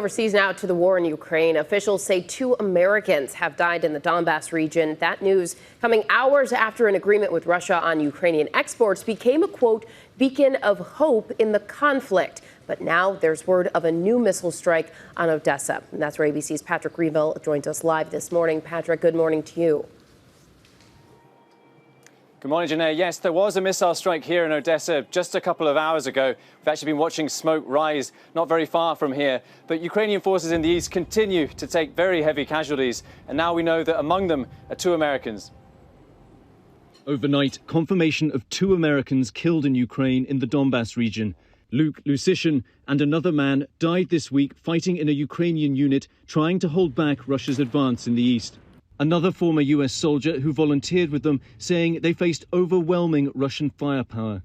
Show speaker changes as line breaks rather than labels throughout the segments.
Overseas now to the war in Ukraine. Officials say 2 Americans have died in the Donbas region. That news coming hours after an agreement with Russia on Ukrainian exports became a, quote, beacon of hope in the conflict. But now there's word of a new missile strike on Odessa. And that's where ABC's Patrick Greenville joins us live this morning. Patrick, good morning to you.
Good morning, Janae. Yes, there was a missile strike here in Odessa just a couple of hours ago. We've actually been watching smoke rise not very far from here. But Ukrainian forces in the east continue to take very heavy casualties. And now we know that among them are 2 Americans.
Overnight, confirmation of 2 Americans killed in Ukraine in the Donbas region. Luke Lusishin and another man died this week fighting in a Ukrainian unit trying to hold back Russia's advance in the east. Another former US soldier who volunteered with them saying they faced overwhelming Russian firepower.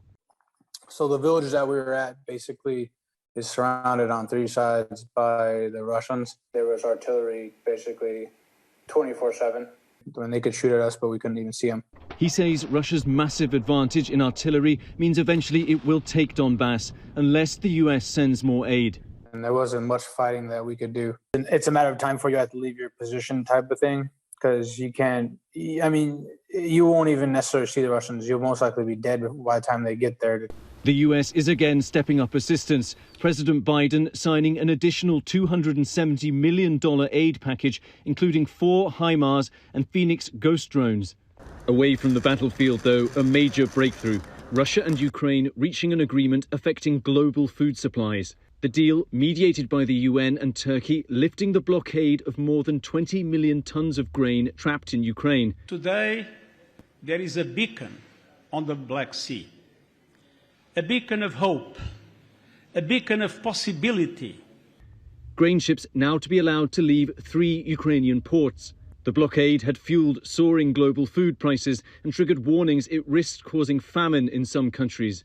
So the village that we were at basically is surrounded on 3 sides by the Russians. There was artillery basically 24/7. When they could shoot at us, but we couldn't even see them.
He says Russia's massive advantage in artillery means eventually it will take Donbas unless the US sends more aid.
And there wasn't much fighting that we could do. It's a matter of time before you have to leave your position type of thing. Because you can't, I mean, you won't even necessarily see the Russians. You'll most likely be dead by the time they get there.
The US is again stepping up assistance. President Biden signing an additional $270 million aid package, including 4 HIMARS and Phoenix Ghost drones. Away from the battlefield, though, a major breakthrough. Russia and Ukraine reaching an agreement affecting global food supplies. The deal, mediated by the UN and Turkey, lifting the blockade of more than 20 million tons of grain trapped in Ukraine.
Today, there is a beacon on the Black Sea, a beacon of hope, a beacon of possibility.
Grain ships now to be allowed to leave 3 Ukrainian ports. The blockade had fueled soaring global food prices and triggered warnings it risked causing famine in some countries.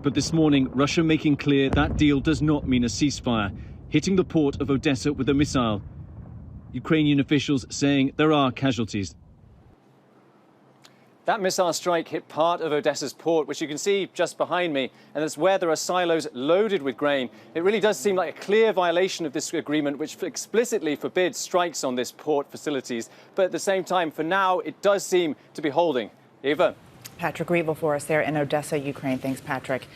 But this morning, Russia making clear that deal does not mean a ceasefire, hitting the port of Odessa with a missile. Ukrainian officials saying there are casualties.
That missile strike hit part of Odessa's port, which you can see just behind me, and that's where there are silos loaded with grain. It really does seem like a clear violation of this agreement, which explicitly forbids strikes on this port facilities. But at the same time, for now, it does seem to be holding. Eva.
Patrick Greenville for us there in Odessa, Ukraine. Thanks, Patrick.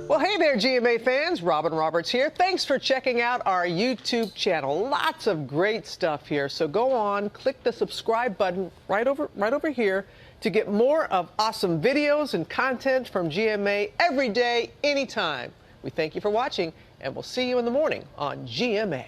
Well, hey there, GMA fans. Robin Roberts here. Thanks for checking out our YouTube channel. Lots of great stuff here. So go on, click the subscribe button right over here to get more of awesome videos and content from GMA every day, anytime. We thank you for watching, and we'll see you in the morning on GMA.